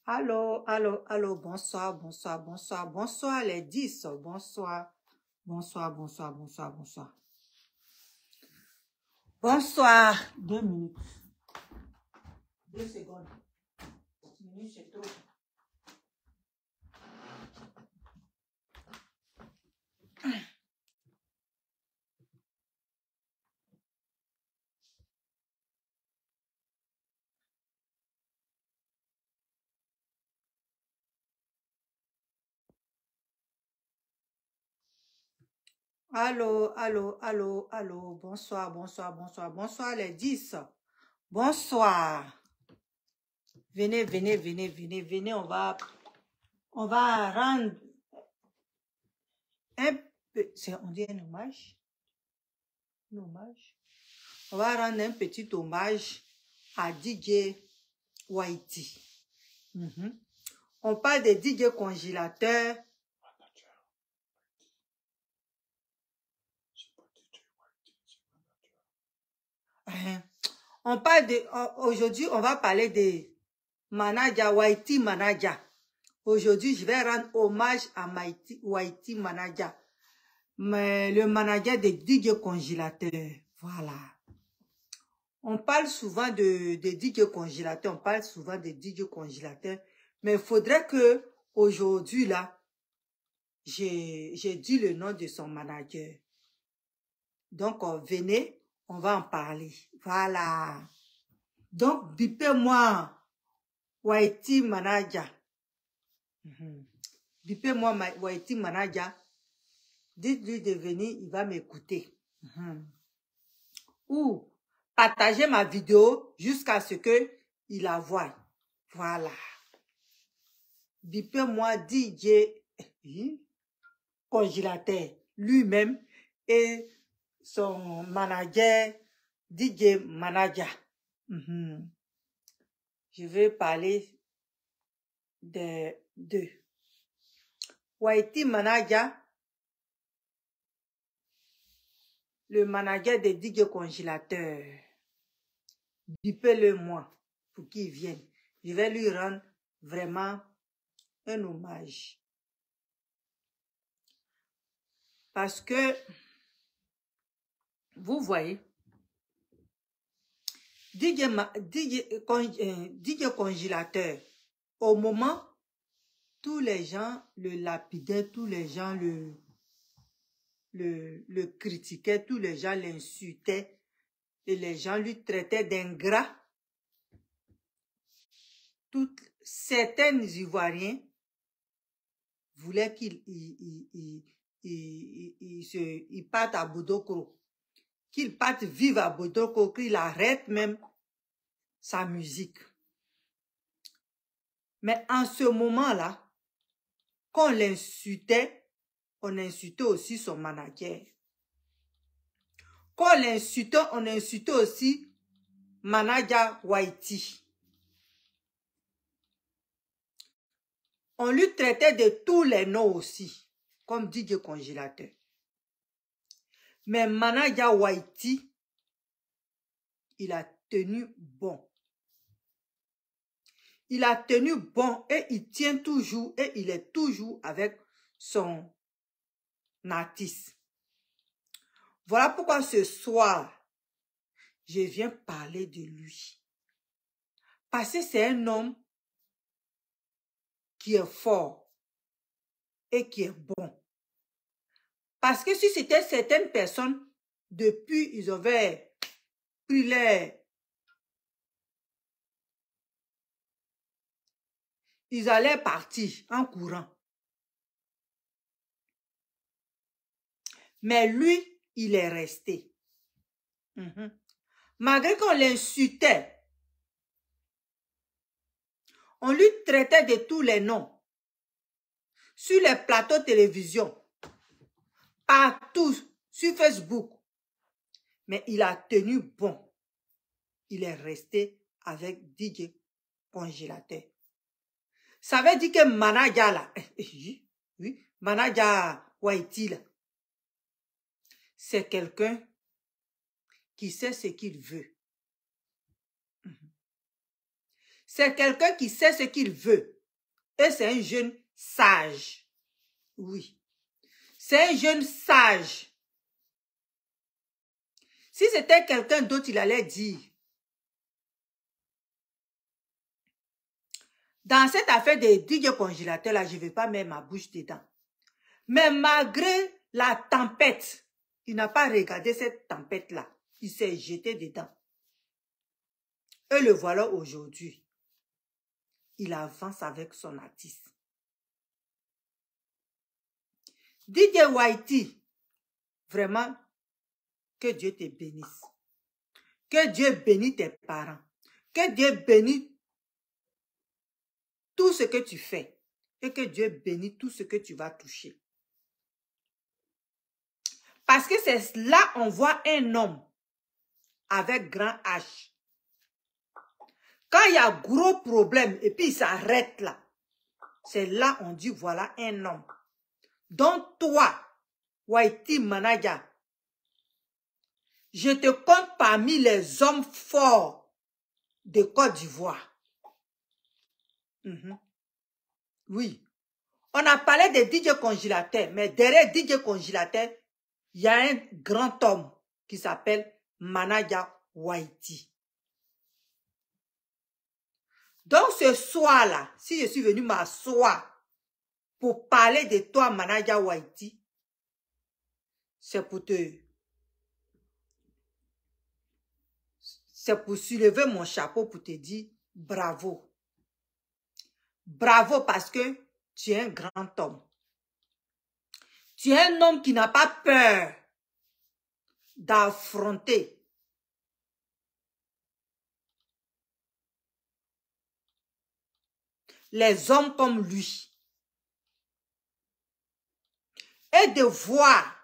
Allô, allô, allô, bonsoir, bonsoir, bonsoir, bonsoir les 10, bonsoir, bonsoir, bonsoir, bonsoir, bonsoir. Bonsoir, 2 minutes, 2 secondes, 1 minute c'est trop. Allô, allô, allô, allô, bonsoir, bonsoir, bonsoir, bonsoir les 10, bonsoir. Venez, venez, venez, venez, venez, on va rendre un peu, on dit un hommage, un hommage. On va rendre un petit hommage à DJ Whitey. On parle de DJ congélateur. On parle de, aujourd'hui, on va parler de manager, Whitey manager. Aujourd'hui, je vais rendre hommage à Whitey manager. Mais le manager de DJ congélateur. Voilà. On parle souvent de DJ congélateur, on parle souvent de DJ congélateur, mais il faudrait que aujourd'hui là, j'ai dit le nom de son manager. Donc, venez, on va en parler. Voilà. Donc, bipez-moi Whitey manager. Bipez-moi Whitey manager. Dites-lui de venir, il va m'écouter. Ou partagez ma vidéo jusqu'à ce que il la voie. Voilà. Bipez-moi DJ congélateur lui-même et son manager DJ manager. Je vais parler de deux. Whitey manager, le manager de DJ congélateur. Bipez-le moi pour qu'il vienne. Je vais lui rendre vraiment un hommage. Parce que, vous voyez, DJ congélateur, au moment, tous les gens le lapidaient, tous les gens le critiquaient, tous les gens l'insultaient et les gens lui traitaient d'ingrat. Certains Ivoiriens voulaient qu'il parte à Bodokro, qu'il parte vivre à Bodokro, qu'il arrête même sa musique. Mais en ce moment-là, quand on l'insultait, on insultait aussi son manager. Quand on l'insultait, on insultait aussi manager Whitey. On lui traitait de tous les noms aussi, comme DJ congélateur. Mais manager Whitey, il a tenu bon. Il a tenu bon et il tient toujours et il est toujours avec son artiste. Voilà pourquoi ce soir, je viens parler de lui. Parce que c'est un homme qui est fort et qui est bon. Parce que si c'était certaines personnes, depuis, ils avaient pris ils allaient partir en courant. Mais lui, il est resté. Malgré qu'on l'insultait, on lui traitait de tous les noms. Sur les plateaux de télévision, partout, sur Facebook. Mais il a tenu bon. Il est resté avec DJ congélateur. Ça veut dire que manager là, oui, manager Whitey là, c'est quelqu'un qui sait ce qu'il veut. C'est quelqu'un qui sait ce qu'il veut. Et c'est un jeune sage. Oui. C'est un jeune sage. Si c'était quelqu'un d'autre, il allait dire. Dans cette affaire de DJ congélateur, là, je ne vais pas mettre ma bouche dedans. Mais malgré la tempête, il n'a pas regardé cette tempête-là. Il s'est jeté dedans. Et le voilà aujourd'hui. Il avance avec son artiste. DJ Whitey, vraiment, que Dieu te bénisse. Que Dieu bénisse tes parents. Que Dieu bénisse tout ce que tu fais. Et que Dieu bénisse tout ce que tu vas toucher. Parce que c'est là on voit un homme avec grand H. Quand il y a gros problème et puis il s'arrête là, c'est là on dit voilà un homme. Donc toi, Whitey Manaja, je te compte parmi les hommes forts de Côte d'Ivoire. Oui. On a parlé de DJ congélateur, mais derrière DJ congélateur, il y a un grand homme qui s'appelle Manaja Whitey. Donc ce soir-là, si je suis venu m'asseoir pour parler de toi, Manaja Whitey, c'est pour soulever mon chapeau pour te dire bravo. Bravo parce que tu es un grand homme. Tu es un homme qui n'a pas peur d'affronter les hommes comme lui. Et de voir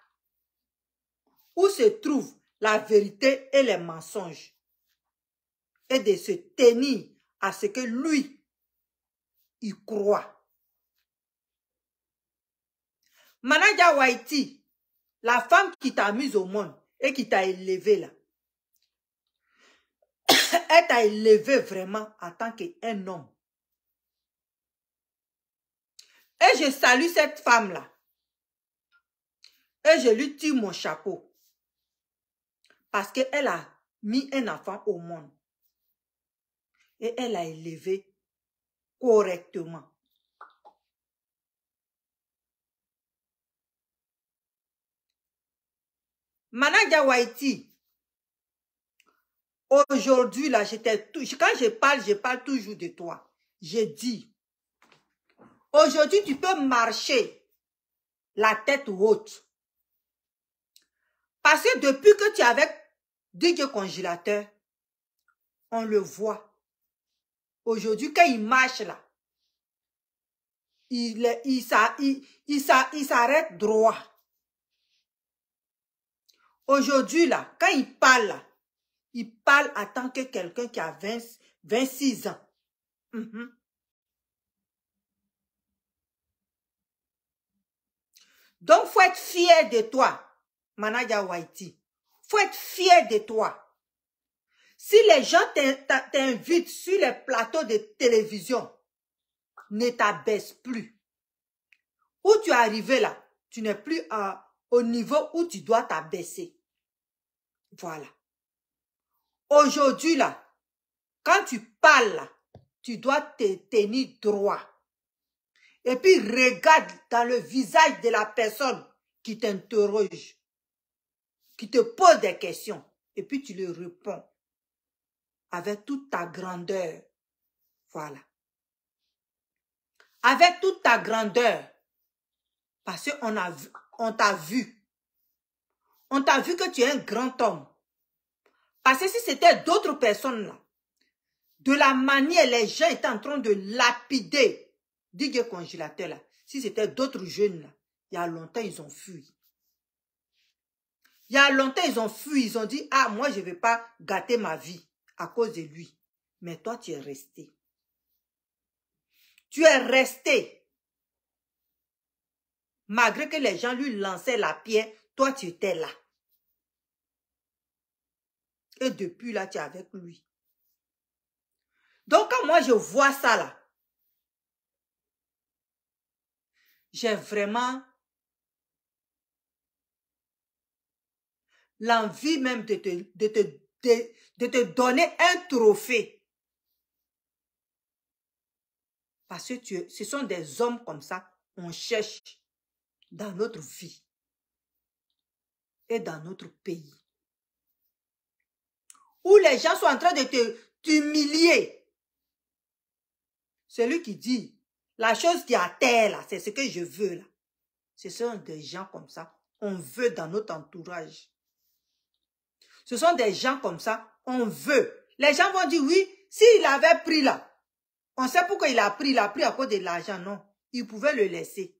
où se trouve la vérité et les mensonges. Et de se tenir à ce que lui, il croit. Manaja Whitey, la femme qui t'a mise au monde et qui t'a élevé là, elle t'a élevé vraiment en tant qu'un homme. Et je salue cette femme-là. Et je lui tire mon chapeau. Parce qu'elle a mis un enfant au monde. Et elle l'a élevé correctement. Manaja Whitey, aujourd'hui, là, quand je parle toujours de toi. Je dis, aujourd'hui, tu peux marcher la tête haute. Parce que depuis que tu es avec DJ congélateur, on le voit. Aujourd'hui, quand il marche là, il s'arrête droit. Aujourd'hui, là, quand il parle en tant que quelqu'un qui a 26 ans. Donc, il faut être fier de toi, Manaja Whitey. Il faut être fier de toi. Si les gens t'invitent sur les plateaux de télévision, ne t'abaisse plus. Où tu es arrivé là, tu n'es plus au niveau où tu dois t'abaisser. Voilà. Aujourd'hui là, quand tu parles là, tu dois te tenir droit. Et puis regarde dans le visage de la personne qui t'interroge, qui te pose des questions. Et puis tu lui réponds avec toute ta grandeur. Voilà. Avec toute ta grandeur. Parce qu'on t'a vu. On t'a vu que tu es un grand homme. Parce que si c'était d'autres personnes là, de la manière les gens étaient en train de lapider DJ congélateur là, si c'était d'autres jeunes là, il y a longtemps ils ont fui. Il y a longtemps ils ont fui, ils ont dit, ah moi je ne vais pas gâter ma vie à cause de lui. Mais toi tu es resté. Tu es resté. Malgré que les gens lui lançaient la pierre, toi tu étais là. Et depuis là, tu es avec lui. Donc, quand moi je vois ça là, j'ai vraiment l'envie même de te donner un trophée. Parce que ce sont des hommes comme ça, on cherche dans notre vie et dans notre pays. Où les gens sont en train de t'humilier. Celui qui dit, la chose qui est à terre là, c'est ce que je veux là. Ce sont des gens comme ça, on veut dans notre entourage. Ce sont des gens comme ça, on veut. Les gens vont dire, oui, s'il avait pris là, on sait pourquoi il a pris à cause de l'argent, non. Il pouvait le laisser.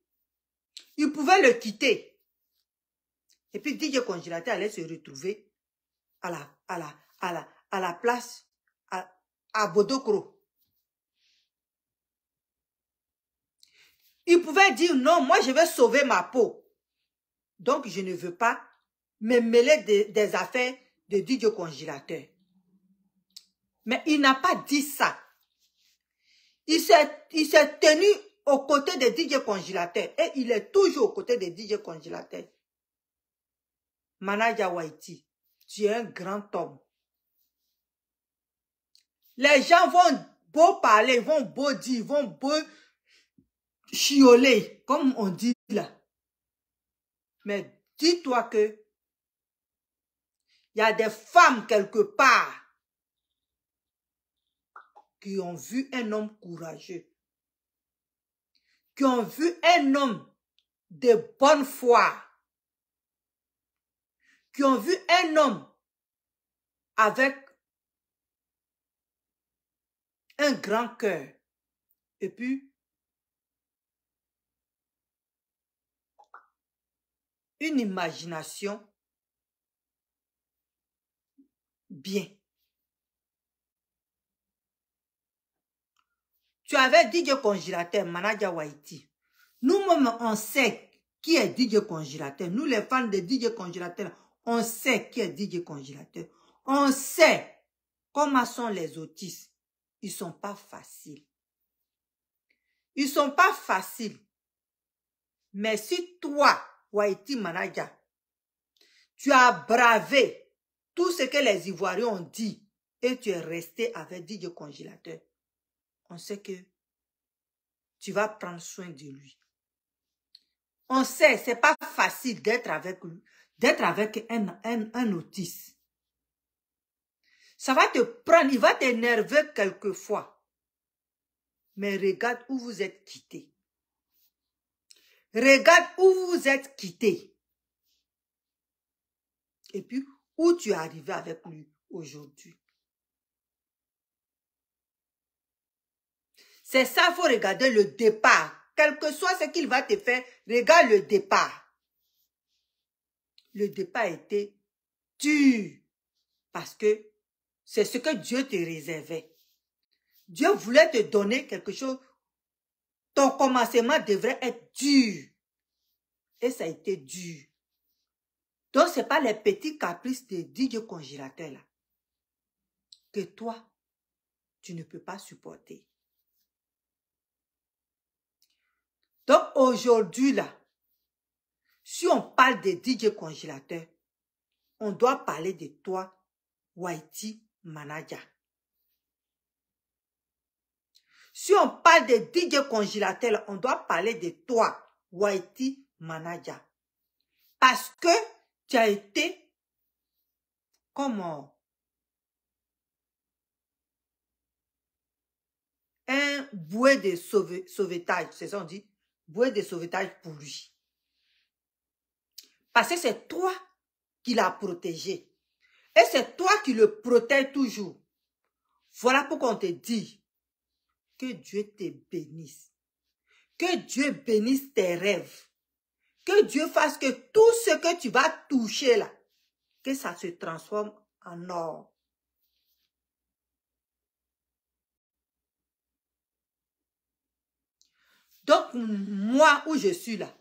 Il pouvait le quitter. Et puis DJ Congélateur allait se retrouver à la place à Bodokro. Il pouvait dire non, moi je vais sauver ma peau. Donc je ne veux pas me mêler des affaires de DJ Congélateur. Mais il n'a pas dit ça. Il s'est tenu aux côtés de DJ Congélateur. Et il est toujours aux côtés de DJ Congélateur. Manaja Waiti, tu es un grand homme. Les gens vont beau parler, vont beau dire, vont beau chioler, comme on dit là. Mais dis-toi que il y a des femmes quelque part qui ont vu un homme courageux, qui ont vu un homme de bonne foi, qui ont vu un homme avec un grand cœur. Et puis, une imagination bien. Tu avais DJ Congélateur, Manaja Waiti. Nous-mêmes, on sait qui est DJ Congélateur. Nous, les fans de DJ Congélateur, on sait qui est DJ Congélateur. On sait comment sont les autistes. Ils ne sont pas faciles. Ils ne sont pas faciles. Mais si toi, Waiti Manaja, tu as bravé tout ce que les Ivoiriens ont dit et tu es resté avec DJ Congélateur, on sait que tu vas prendre soin de lui. On sait, c'est pas facile d'être avec lui, d'être avec un autiste. Ça va te prendre, il va t'énerver quelquefois. Mais regarde où vous êtes quittés. Regarde où vous êtes quittés. Et puis, où tu es arrivé avec lui aujourd'hui. C'est ça, il faut regarder le départ. Quel que soit ce qu'il va te faire, regarde le départ. Le départ était dur. Parce que c'est ce que Dieu te réservait. Dieu voulait te donner quelque chose. Ton commencement devrait être dur. Et ça a été dur. Donc, ce n'est pas les petits caprices de DJ Congélateur là que toi, tu ne peux pas supporter. Donc, aujourd'hui là, si on parle de DJ Congélateur, on doit parler de toi, Waiti Manaja. Si on parle de DJ Congélateur, on doit parler de toi, Waiti Manaja. Parce que tu as été comme un bouée de sauvetage, c'est ça on dit, bouée de sauvetage pour lui. Parce que c'est toi qui l'as protégé. Et c'est toi qui le protèges toujours. Voilà pourquoi on te dit que Dieu te bénisse. Que Dieu bénisse tes rêves. Que Dieu fasse que tout ce que tu vas toucher là, que ça se transforme en or. Donc, moi, où je suis là,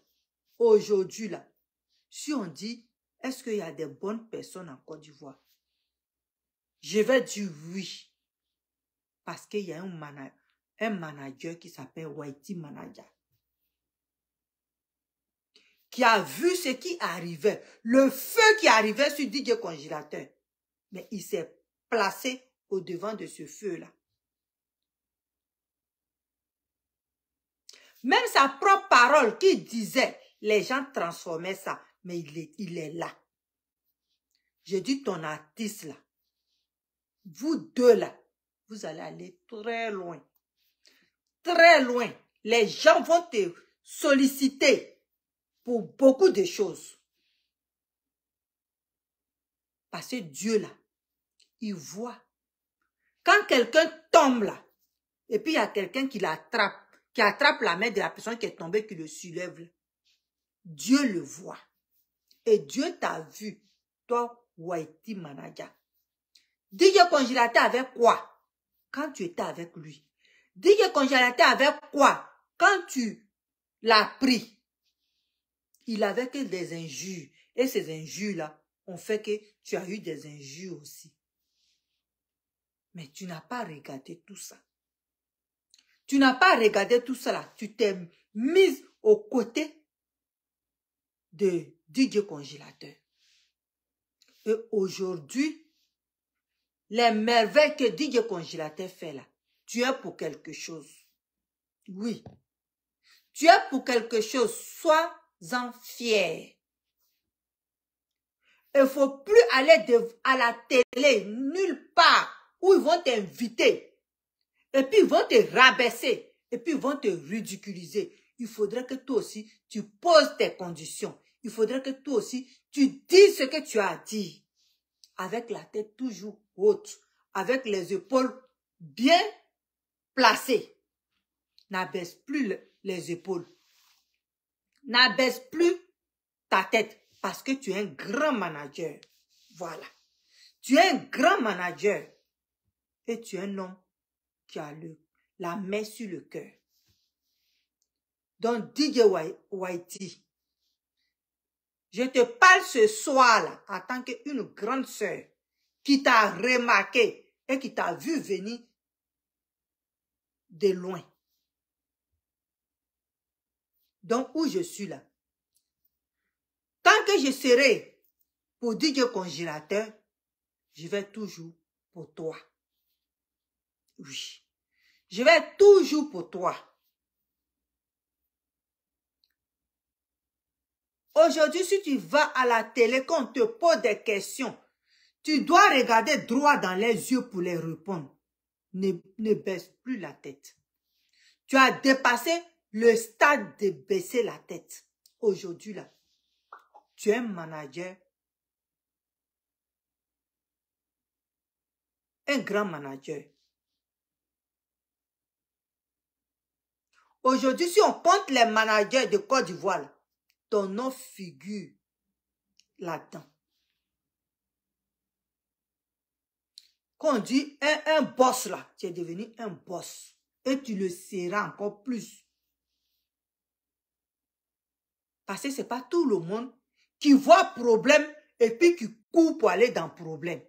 aujourd'hui là, si on dit, est-ce qu'il y a des bonnes personnes en Côte d'Ivoire? Je vais dire oui. Parce qu'il y a un manager qui s'appelle Whitey Manager, qui a vu ce qui arrivait, le feu qui arrivait sur DJ Congélateur. Mais il s'est placé au devant de ce feu-là. Même sa propre parole qui disait, les gens transformaient ça, mais il est là. Je dis ton artiste là, vous deux là, vous allez aller très loin. Très loin. Les gens vont te solliciter pour beaucoup de choses. Parce que Dieu là, il voit. Quand quelqu'un tombe là, et puis il y a quelqu'un qui l'attrape, qui attrape la main de la personne qui est tombée, qui le soulève là, Dieu le voit. Et Dieu t'a vu, toi, Whitey Manager. DJ Congélateur avec quoi? Quand tu étais avec lui. DJ Congélateur avec quoi? Quand tu l'as pris. Il avait que des injures. Et ces injures-là ont fait que tu as eu des injures aussi. Mais tu n'as pas regardé tout ça. Tu n'as pas regardé tout ça là. Tu t'es mise aux côtés de DJ Congélateur. Et aujourd'hui, les merveilles que DJ Congélateur fait là, tu es pour quelque chose. Oui. Tu es pour quelque chose. Sois-en fier. Il ne faut plus aller à la télé, nulle part, où ils vont t'inviter. Et puis ils vont te rabaisser. Et puis ils vont te ridiculiser. Il faudrait que toi aussi, tu poses tes conditions. Il faudrait que toi aussi, tu dises ce que tu as dit. Avec la tête toujours haute. Avec les épaules bien placées. N'abaisse plus les épaules. N'abaisse plus ta tête. Parce que tu es un grand manager. Voilà. Tu es un grand manager. Et tu es un homme qui a la main sur le cœur. Donc, DJ Whitey, je te parle ce soir-là en tant qu'une grande sœur qui t'a remarqué et qui t'a vu venir de loin. Donc, où je suis là. Tant que je serai pour DJ Congélateur, je vais toujours pour toi. Oui. Je vais toujours pour toi. Aujourd'hui, si tu vas à la télé, qu'on te pose des questions, tu dois regarder droit dans les yeux pour les répondre. Ne baisse plus la tête. Tu as dépassé le stade de baisser la tête. Aujourd'hui, là, tu es un manager. Un grand manager. Aujourd'hui, si on compte les managers de Côte d'Ivoire, ton nom figure là-dedans. Quand on dit un boss là, tu es devenu un boss. Et tu le seras encore plus. Parce que ce n'est pas tout le monde qui voit problème et puis qui court pour aller dans problème.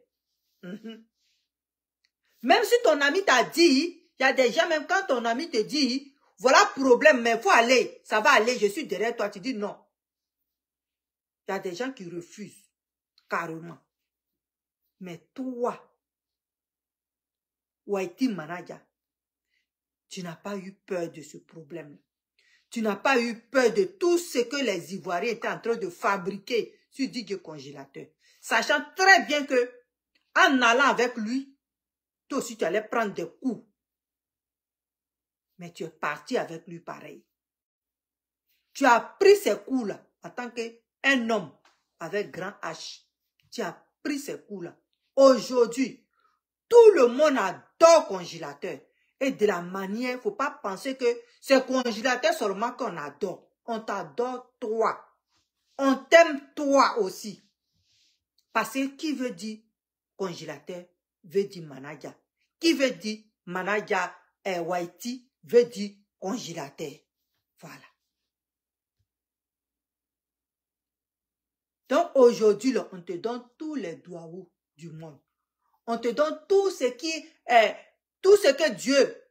Même si ton ami t'a dit, il y a des gens, même quand ton ami te dit, voilà problème, mais il faut aller, ça va aller, je suis derrière toi, tu dis non. Il y a des gens qui refusent, carrément. Mais toi, Whitey Manager, tu n'as pas eu peur de ce problème. Tu n'as pas eu peur de tout ce que les Ivoiriens étaient en train de fabriquer sur DJ Congélateur. Sachant très bien que, en allant avec lui, toi aussi tu allais prendre des coups. Mais tu es parti avec lui pareil. Tu as pris ces coups-là en tant qu'un homme avec grand H. Tu as pris ces coups-là. Aujourd'hui, tout le monde adore Congélateur. Et de la manière, il ne faut pas penser que c'est Congélateur seulement qu'on adore. On t'adore toi. On t'aime toi aussi. Parce que qui veut dire Congélateur veut dire manager. Qui veut dire manager Whitey veut dire Congélateur. Voilà. Donc aujourd'hui, on te donne tous les doigts du monde. On te donne tout ce qui est Tout ce que Dieu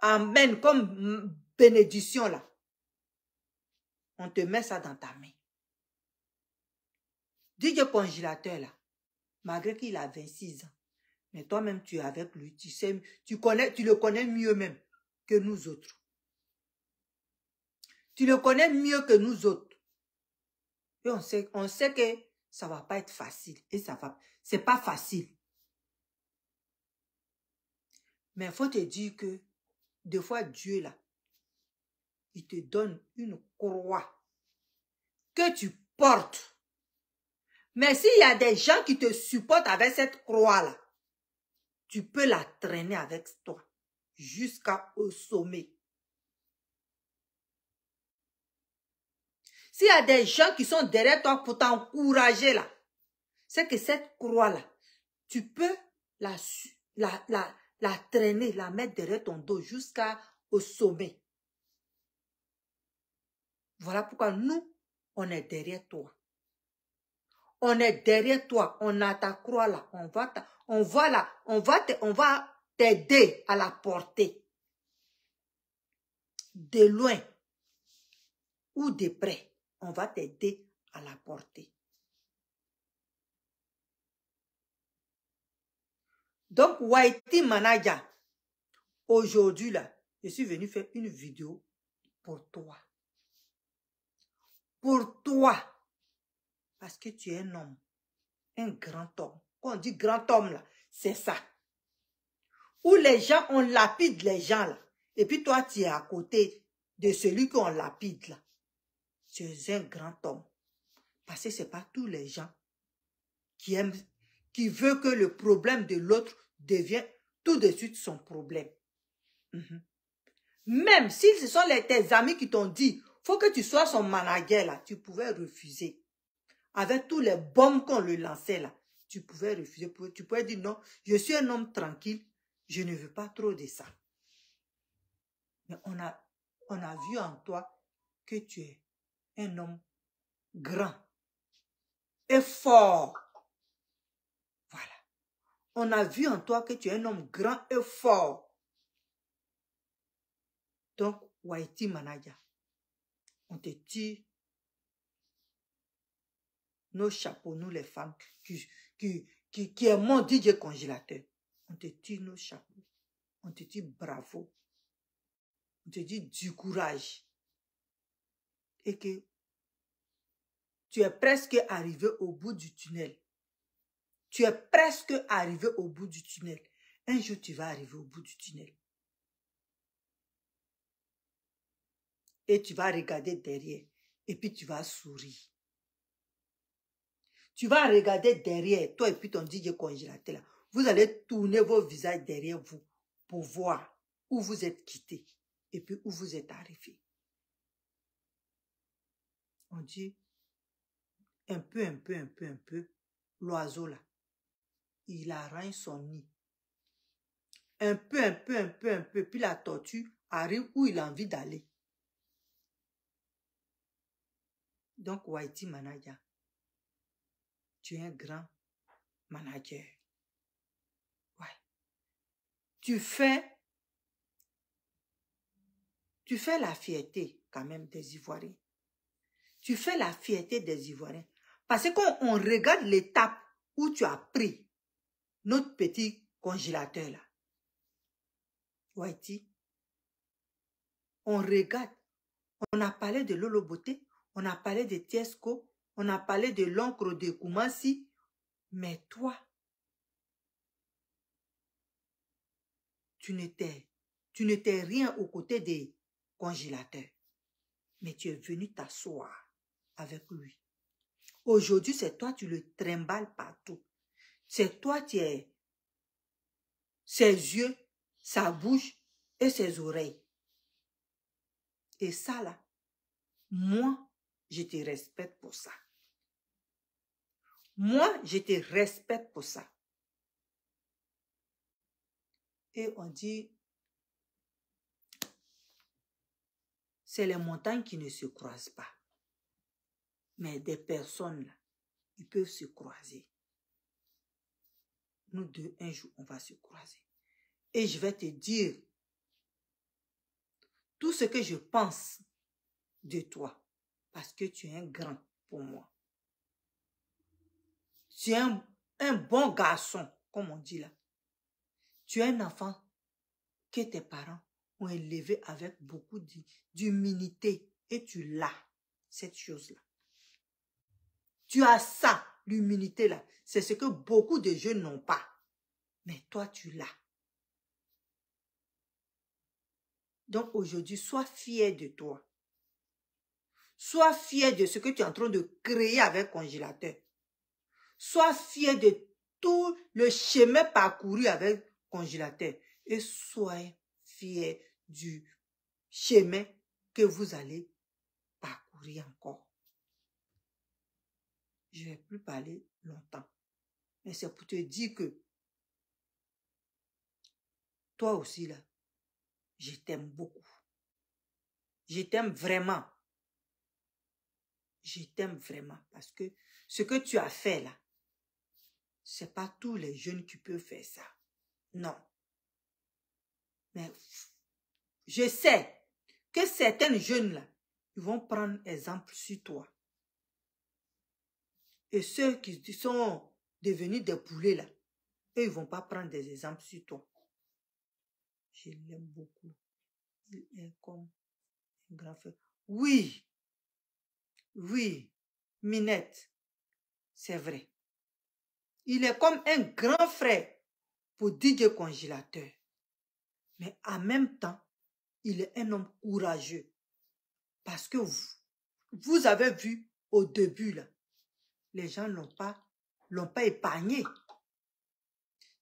amène comme bénédiction là, on te met ça dans ta main. DJ congélateur là, malgré qu'il a 26 ans, mais toi-même tu es avec lui, tu sais, tu le connais mieux même que nous autres. Tu le connais mieux que nous autres. Et on sait que ça va pas être facile. Et c'est pas facile. Mais il faut te dire que des fois Dieu là, il te donne une croix que tu portes. Mais s'il y a des gens qui te supportent avec cette croix-là, tu peux la traîner avec toi jusqu'au sommet. S'il y a des gens qui sont derrière toi pour t'encourager là, c'est que cette croix-là, tu peux la traîner, la mettre derrière ton dos jusqu'au sommet. Voilà pourquoi nous, on est derrière toi. On est derrière toi, on a ta croix là, on va t'aider à la porter. De loin ou de près, on va t'aider à la porter. Donc, Whitey Manager, aujourd'hui là, je suis venu faire une vidéo pour toi. Pour toi. Parce que tu es un homme, un grand homme. Quand on dit grand homme là, c'est ça. Où les gens, on lapide les gens là. Et puis toi, tu es à côté de celui qu'on lapide là. Tu es un grand homme. Parce que ce n'est pas tous les gens qui aiment, qui veulent que le problème de l'autre devienne tout de suite son problème. Même si ce sont tes amis qui t'ont dit, faut que tu sois son manager là, tu pouvais refuser. Avec tous les bombes qu'on le lançait là, tu pouvais refuser. Tu pouvais dire non, je suis un homme tranquille, je ne veux pas trop de ça. Mais on a vu en toi que tu es un homme grand et fort. Voilà. On a vu en toi que tu es un homme grand et fort. Donc, Whitey Manager, on te tire nos chapeaux, nous les femmes qui aimons DJ congélateur. On te tire nos chapeaux. On te dit bravo. On te dit du courage. Et que tu es presque arrivé au bout du tunnel. Tu es presque arrivé au bout du tunnel. Un jour, tu vas arriver au bout du tunnel. Et tu vas regarder derrière. Et puis tu vas sourire. Tu vas regarder derrière, toi et puis ton DJ congélateur là. Vous allez tourner vos visages derrière vous pour voir où vous êtes quitté et puis où vous êtes arrivé. On dit un peu, l'oiseau là, il arrange son nid. Un peu, puis la tortue arrive où il a envie d'aller. Donc, Whitey Manager, tu es un grand manager. Ouais. Tu fais la fierté quand même des Ivoiriens. Tu fais la fierté des Ivoiriens. Parce que quand on regarde l'étape où tu as pris notre petit congélateur là, Whitey, on regarde, on a parlé de Lolo Beauté, on a parlé de Tiesco, on a parlé de l'oncle de Koumassi, mais toi, tu n'étais rien aux côtés des congélateurs, mais tu es venu t'asseoir avec lui. Aujourd'hui, c'est toi, tu le trimbales partout. C'est toi, tu es ses yeux, sa bouche et ses oreilles. Et ça là, moi, je te respecte pour ça. Moi, je te respecte pour ça. Et on dit, c'est les montagnes qui ne se croisent pas. Mais des personnes là, ils peuvent se croiser. nous deux, un jour, on va se croiser. Et je vais te dire tout ce que je pense de toi. Parce que tu es un grand pour moi. Tu es un bon garçon, comme on dit là. Tu es un enfant que tes parents ont élevé avec beaucoup d'humilité. Et tu l'as, cette chose-là. Tu as ça, l'humilité-là. C'est ce que beaucoup de jeunes n'ont pas. Mais toi, tu l'as. Donc aujourd'hui, sois fier de toi. Sois fier de ce que tu es en train de créer avec Congélateur. Sois fier de tout le chemin parcouru avec Congélateur. Et soyez fier du chemin que vous allez parcourir encore. Je ne vais plus parler longtemps. Mais c'est pour te dire que toi aussi, là, je t'aime beaucoup. Je t'aime vraiment. Je t'aime vraiment. Parce que ce que tu as fait là, c'est pas tous les jeunes qui peuvent faire ça. Non. Mais je sais que certains jeunes là, ils vont prendre exemple sur toi. Et ceux qui sont devenus des poulets là, eux, ils ne vont pas prendre des exemples sur toi. Je l'aime beaucoup. Il est comme un grand frère. Oui. Oui. Minette. C'est vrai. Il est comme un grand frère pour DJ Congélateur. Mais en même temps, il est un homme courageux. Parce que vous avez vu au début, là, les gens ne l'ont pas épargné.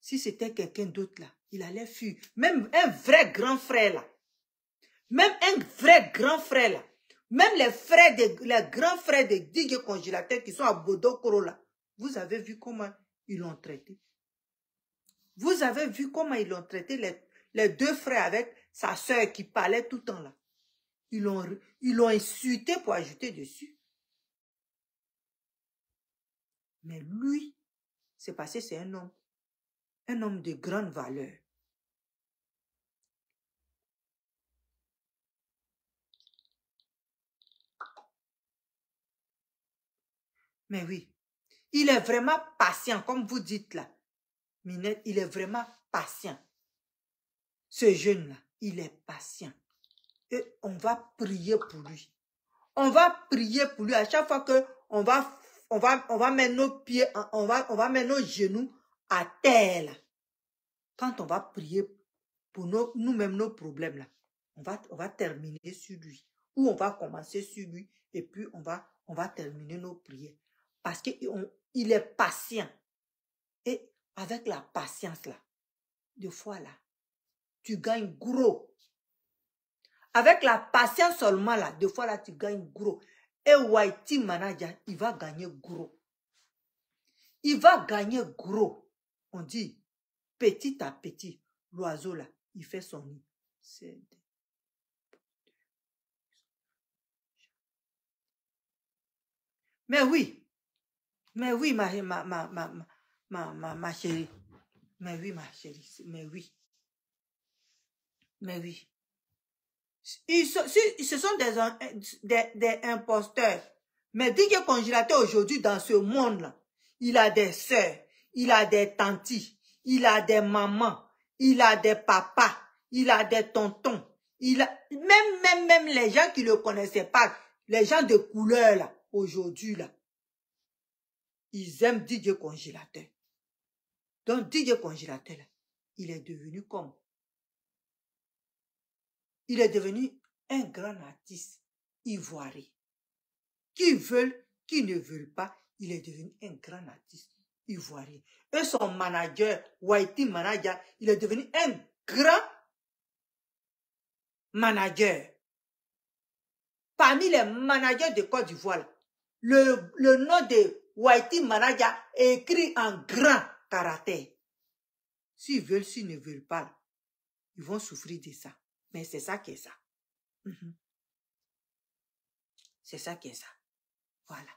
Si c'était quelqu'un d'autre, là, il allait fuir. Même un vrai grand frère, là. Même un vrai grand frère, là. Même les grands frères de DJ Congélateur qui sont à Bodokoro, là. Vous avez vu comment ils l'ont traité. Vous avez vu comment ils l'ont traité, les deux frères avec sa soeur qui parlait tout le temps, là. Ils l'ont insulté pour ajouter dessus. Mais lui, c'est parce que c'est un homme de grande valeur. Mais oui, il est vraiment patient, comme vous dites là. Minette, il est vraiment patient. Ce jeune-là, il est patient. Et on va prier pour lui. On va prier pour lui à chaque fois que on va mettre nos pieds, on va mettre nos genoux à terre là. Quand on va prier pour nous-mêmes nos problèmes là, on va terminer sur lui. Ou on va commencer sur lui et puis on va terminer nos prières. Parce qu'il est patient. Et avec la patience là, des fois là, tu gagnes gros. Avec la patience seulement là, des fois là, tu gagnes gros. Et Whitey Manager, il va gagner gros. Il va gagner gros. On dit, petit à petit, l'oiseau là, il fait son nid. Mais oui, ma chérie. Mais oui, ma chérie, mais oui. Mais oui. Ce sont des imposteurs. Mais DJ Congélateur aujourd'hui dans ce monde-là, il a des sœurs, il a des tantis, il a des mamans, il a des papas, il a des tontons. Même les gens qui ne le connaissaient pas, les gens de couleur là, aujourd'hui là, ils aiment DJ Congélateur. Donc DJ Congélateur là, il est devenu comme il est devenu un grand artiste ivoirien. Qui veulent, qui ne veulent pas, il est devenu un grand artiste ivoirien. Et son manager, Whitey Manager, il est devenu un grand manager. Parmi les managers de Côte d'Ivoire, le nom de Whitey Manager est écrit en grand caractère. S'ils veulent, s'ils ne veulent pas, ils vont souffrir de ça. Mais c'est ça qui est ça. C'est ça qui est ça. Voilà.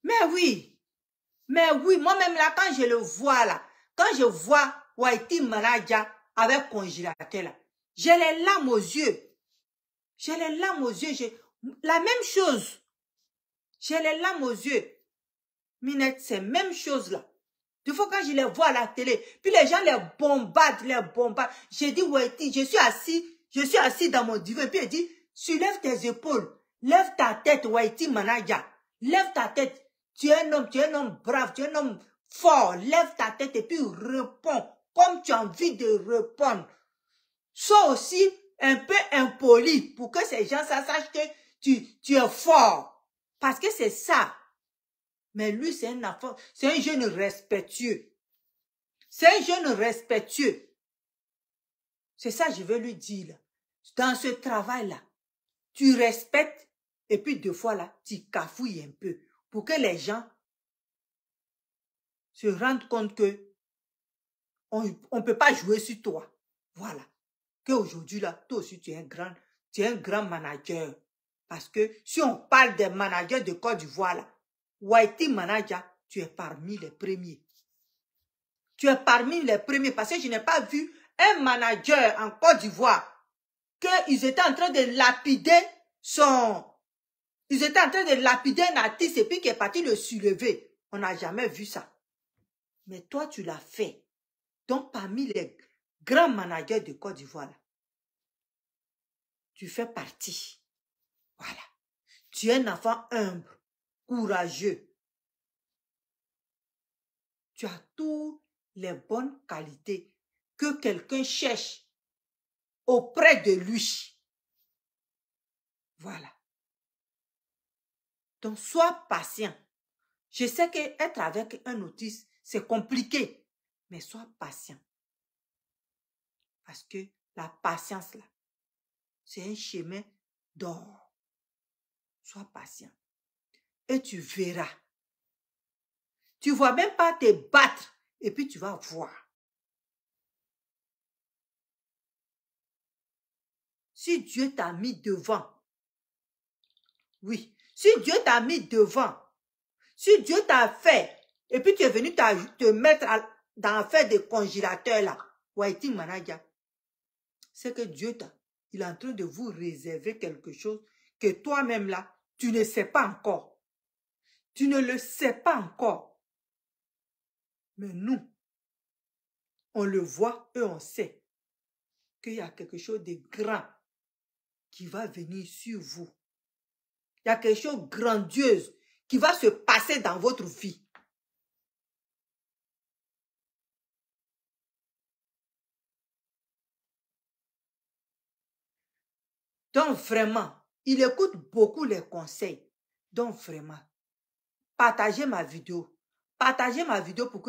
Mais oui, moi-même là, quand je le vois là, quand je vois Whitey Manaja avec congélateur là, j'ai les larmes aux yeux. J'ai les larmes aux yeux. La même chose. J'ai les larmes aux yeux. Minette, c'est même chose là. Des fois, quand je les vois à la télé, puis les gens les bombardent. J'ai dit, Whitey, je suis assis dans mon divan, puis il dit, soulève tes épaules, lève ta tête, Whitey Manaja, lève ta tête. Tu es un homme brave, tu es un homme fort, lève ta tête et puis réponds, comme tu as envie de répondre. Sois aussi un peu impoli pour que ces gens sachent que tu es fort. Parce que c'est ça. Mais lui, c'est un jeune respectueux. C'est un jeune respectueux. C'est ça que je veux lui dire. Là. Dans ce travail-là, tu respectes et puis deux fois là, tu cafouilles un peu pour que les gens se rendent compte que on ne peut pas jouer sur toi. Voilà. Qu'aujourd'hui là, toi aussi tu es un grand manager. Parce que si on parle des managers de Côte d'Ivoire là, Whitey Manaja, tu es parmi les premiers. Tu es parmi les premiers parce que je n'ai pas vu un manager en Côte d'Ivoire qu'ils étaient en train de lapider Ils étaient en train de lapider un artiste et puis qui est parti le soulever. On n'a jamais vu ça. Mais toi, tu l'as fait. Donc, parmi les grands managers de Côte d'Ivoire, tu fais partie. Voilà. Tu es un enfant humble, courageux. Tu as toutes les bonnes qualités que quelqu'un cherche auprès de lui. Voilà. Donc, sois patient. Je sais qu'être avec un autiste, c'est compliqué. Mais sois patient. Parce que la patience, là, c'est un chemin d'or. Sois patient. Et tu verras. Tu ne vas même pas te battre. Et puis tu vas voir. Si Dieu t'a mis devant. Oui. Si Dieu t'a mis devant. Si Dieu t'a fait. Et puis tu es venu te mettre dans l'affaire des congélateurs là. Whitey Manaja. C'est que Dieu il est en train de vous réserver quelque chose que toi-même là, tu ne sais pas encore. Tu ne le sais pas encore. Mais nous, on le voit et on sait qu'il y a quelque chose de grand qui va venir sur vous. Il y a quelque chose de grandiose qui va se passer dans votre vie. Donc vraiment, il écoute beaucoup les conseils. Donc vraiment, partagez ma vidéo. Partagez ma vidéo pour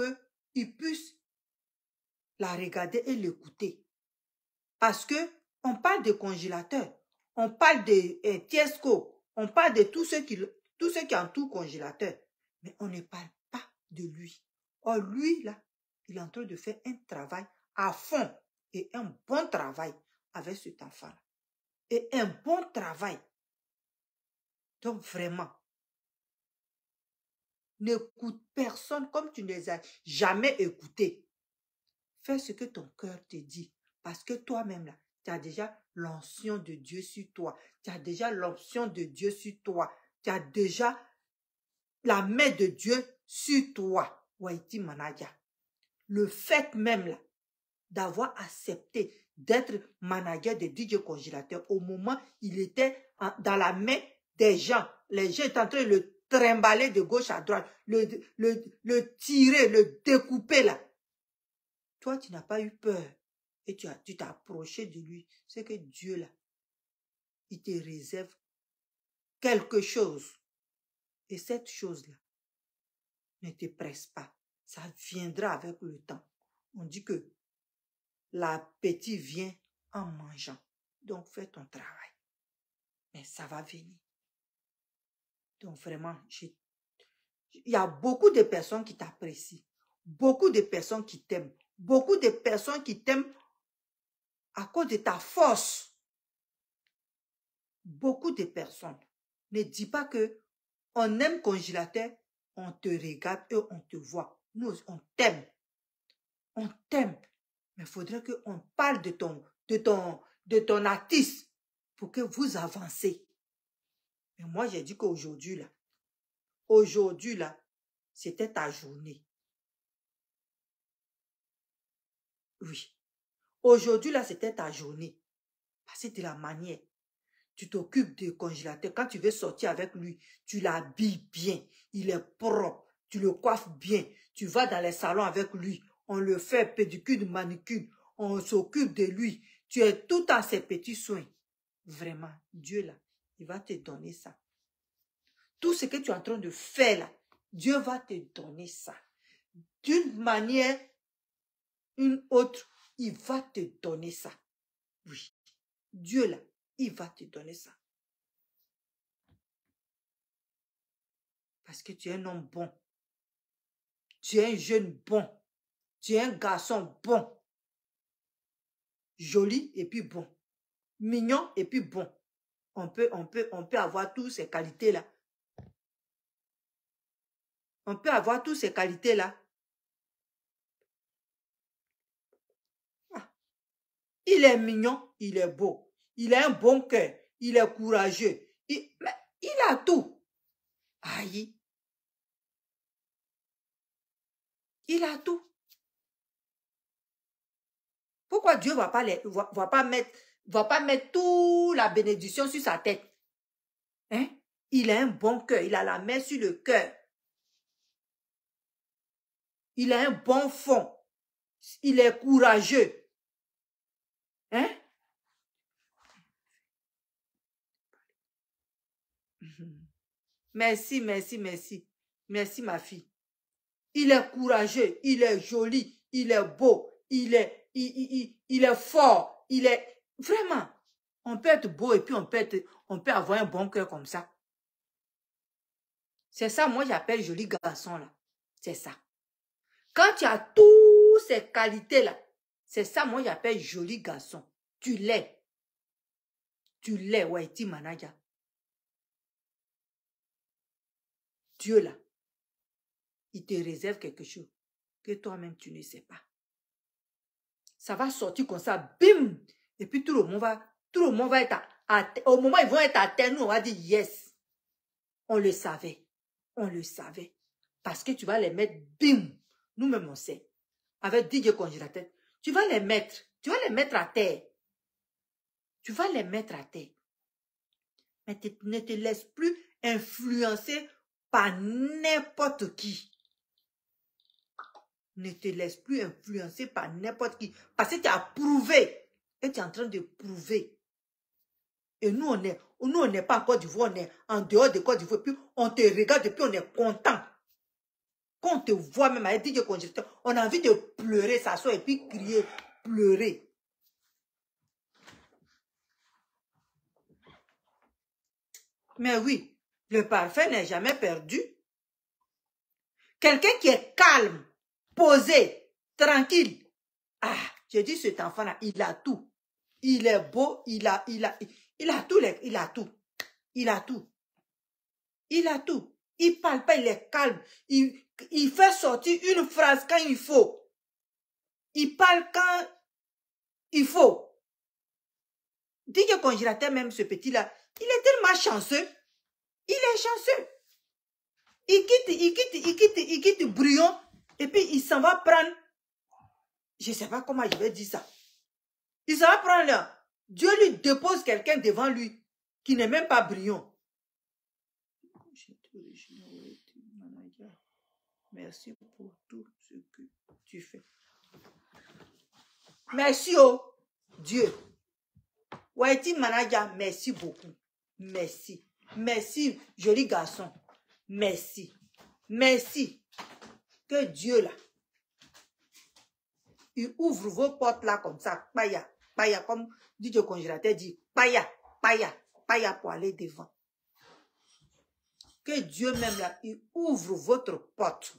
qu'il puisse la regarder et l'écouter. Parce que on parle de congélateur, on parle de Tiesco, on parle de tous ceux qui entourent congélateur. Mais on ne parle pas de lui. Or, lui, là, il est en train de faire un travail à fond et un bon travail avec cet enfant-là. Et un bon travail. Donc, vraiment, n'écoute personne comme tu ne les as jamais écoutés. Fais ce que ton cœur te dit. Parce que toi-même, là, tu as déjà l'onction de Dieu sur toi. Tu as déjà l'onction de Dieu sur toi. Tu as déjà la main de Dieu sur toi, Whitey Manaja. Le fait même là, d'avoir accepté d'être manager de DJ Congélateur, au moment où il était dans la main des gens, les gens étaient en train de le trimballer de gauche à droite, le tirer, le découper là. Toi, tu n'as pas eu peur et tu t'es approché de lui. C'est que Dieu là, il te réserve quelque chose. Et cette chose-là, ne te presse pas. Ça viendra avec le temps. On dit que l'appétit vient en mangeant. Donc, fais ton travail. Mais ça va venir. Donc, vraiment, il y a beaucoup de personnes qui t'apprécient. Beaucoup de personnes qui t'aiment. Beaucoup de personnes qui t'aiment à cause de ta force. Beaucoup de personnes. Ne dis pas que on aime congélateur on te regarde et on te voit. Nous, on t'aime. On t'aime. Mais il faudrait qu'on parle de ton artiste pour que vous avancez. Mais moi, j'ai dit qu'aujourd'hui, là, c'était ta journée. Oui. Aujourd'hui, là, c'était ta journée. Parce que de la manière, tu t'occupes du congélateur. Quand tu veux sortir avec lui, tu l'habilles bien. Il est propre. Tu le coiffes bien. Tu vas dans les salons avec lui. On le fait pédicure, manicure. On s'occupe de lui. Tu es tout à ses petits soins. Vraiment, Dieu là, il va te donner ça. Tout ce que tu es en train de faire là, Dieu va te donner ça. D'une manière, une autre, il va te donner ça. Oui, Dieu là, il va te donner ça. Parce que tu es un homme bon. Tu es un jeune bon. Tu es un garçon bon. Joli et puis bon. Mignon et puis bon. On peut avoir toutes ces qualités-là. On peut avoir toutes ces qualités-là. Ah. Il est mignon, il est beau. Il a un bon cœur. Il est courageux. Mais il a tout. Aïe. Il a tout. Pourquoi Dieu va pas mettre toute la bénédiction sur sa tête? Hein? Il a un bon cœur. Il a la main sur le cœur. Il a un bon fond. Il est courageux. Hein? Merci, merci, merci. Merci, ma fille. Il est courageux. Il est joli. Il est beau. Il est fort. Il est... Vraiment. On peut être beau et puis on peut avoir un bon cœur comme ça. C'est ça, moi, j'appelle joli garçon, là. C'est ça. Quand tu as toutes ces qualités-là, c'est ça, moi, j'appelle joli garçon. Tu l'es. Tu l'es, Waiti Manaja. Dieu, là, il te réserve quelque chose que toi-même, tu ne sais pas. Ça va sortir comme ça, bim! Et puis tout le monde va être au moment où ils vont être à terre, nous, on va dire yes. On le savait. On le savait. Parce que tu vas les mettre, bim! Nous-mêmes, on sait. Avec DJ congélateur, tu vas les mettre. Tu vas les mettre à terre. Tu vas les mettre à terre. Mais ne te laisse plus influencer par n'importe qui. Ne te laisse plus influencer par n'importe qui. Parce que tu as prouvé. Et tu es en train de prouver. Et nous, on n'est pas en Côte d'Ivoire, on est en dehors de Côte d'Ivoire. Puis on te regarde et puis on est content. Quand on te voit même avec DJ congélateur, on a envie de pleurer, s'asseoir et puis crier, pleurer. Mais oui, le parfait n'est jamais perdu. Quelqu'un qui est calme, posé, tranquille. Ah, j'ai dit cet enfant-là, il a tout. Il est beau, il a tout, il a tout. Il a tout. Il a tout. Il parle pas, il est calme. Il fait sortir une phrase quand il faut. Il parle quand il faut. DJ congélateur, même ce petit-là, il est tellement chanceux. Il est chanceux. Il quitte Brion et puis il s'en va prendre. Je ne sais pas comment je vais dire ça. Il s'en va prendre là. Dieu lui dépose quelqu'un devant lui qui n'est même pas Brion. Merci pour tout ce que tu fais. Merci, oh Dieu. Waiti Manaja, merci beaucoup. Merci. Merci, joli garçon. Merci. Merci. Que Dieu, là, il ouvre vos portes là comme ça. Paya, paya, comme dit le congélateur dit. Paya, paya, paya pour aller devant. Que Dieu même là, il ouvre votre porte.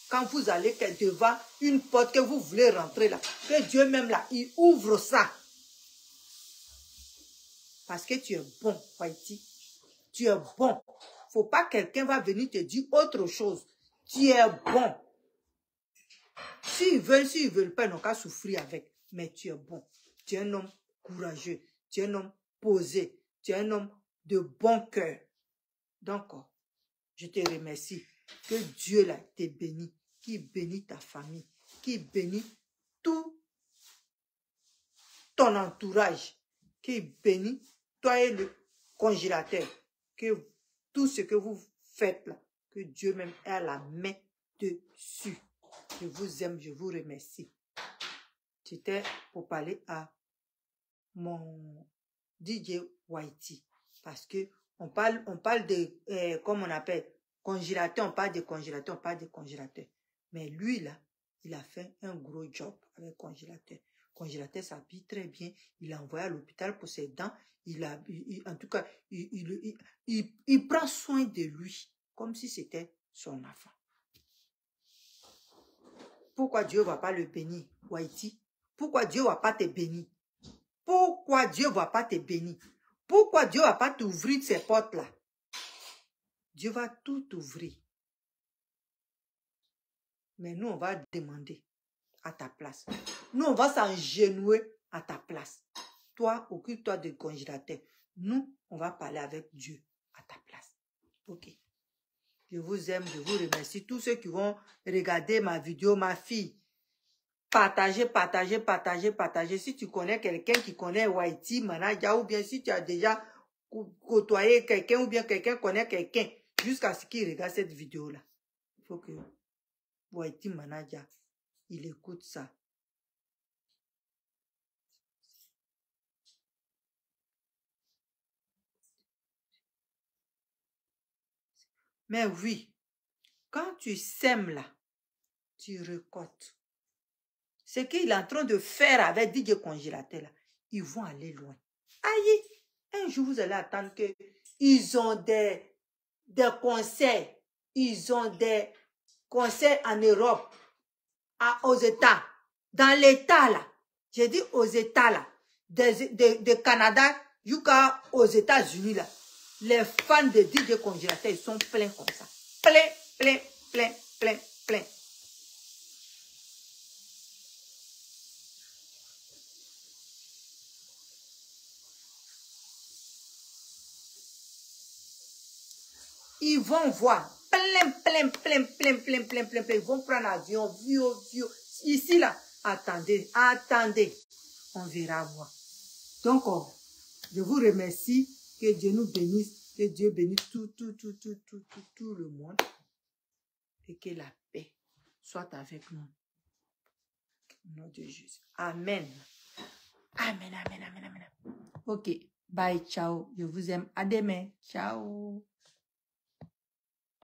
Quand vous allez devant une porte que vous voulez rentrer là, que Dieu même là, il ouvre ça. Parce que tu es bon, Waiti. Tu es bon. faut pas quelqu'un va venir te dire autre chose. Tu es bon. S'ils veulent pas, ils n'ont qu'à souffrir avec. Mais tu es bon. Tu es un homme courageux. Tu es un homme posé. Tu es un homme de bon cœur. Donc, je te remercie. Que Dieu là te bénisse. Qui bénit ta famille. Qui bénit tout ton entourage. Qui bénit toi et le congélateur. Que tout ce que vous faites là, que Dieu même ait la main dessus. Je vous aime, je vous remercie. C'était pour parler à mon DJ Whitey. Parce que on parle de, comme on appelle, congélateur, on parle de congélateur, on parle de congélateur. Mais lui, là, il a fait un gros job avec congélateur. Congélateur s'habille très bien. Il a envoyé à l'hôpital pour ses dents. En tout cas, il prend soin de lui comme si c'était son enfant. Pourquoi Dieu ne va pas le bénir, Whitey? Pourquoi Dieu ne va pas te bénir? Pourquoi Dieu ne va pas te bénir? Pourquoi Dieu ne va pas t'ouvrir ces portes-là? Dieu va tout ouvrir. Mais nous, on va demander à ta place. Nous, on va s'engenouiller à ta place. Toi, occupe-toi du congélateur. Nous, on va parler avec Dieu à ta place. Ok. Je vous aime, je vous remercie. Tous ceux qui vont regarder ma vidéo, ma fille, partagez, partagez, partagez, partagez. Si tu connais quelqu'un qui connaît Whitey Manaja, ou bien si tu as déjà côtoyé quelqu'un, ou bien quelqu'un connaît quelqu'un, jusqu'à ce qu'il regarde cette vidéo-là. Il faut que Whitey Manaja, il écoute ça. Mais oui, quand tu sèmes là, tu récoltes. Ce qu'il est en train de faire avec DJ Congélateur là, ils vont aller loin. Aïe, un jour vous allez attendre que ils ont des concerts, ils ont des concerts en Europe, aux États, dans l'État là, j'ai dit aux États là, de Canada jusqu'aux États-Unis là, les fans de DJ Congélateur, ils sont pleins comme ça. Plein, plein, plein, plein, plein. Ils vont voir plein, plein, plein, plein, plein, plein, plein, plein. Ils vont prendre l'avion, vieux. Ici, là, attendez, attendez. On verra voir. Donc, je vous remercie. Que Dieu nous bénisse. Que Dieu bénisse tout le monde. Et que la paix soit avec nous. Au nom de Jésus. Amen. Amen, amen, amen, amen. Ok. Bye, ciao. Je vous aime. À demain. Ciao.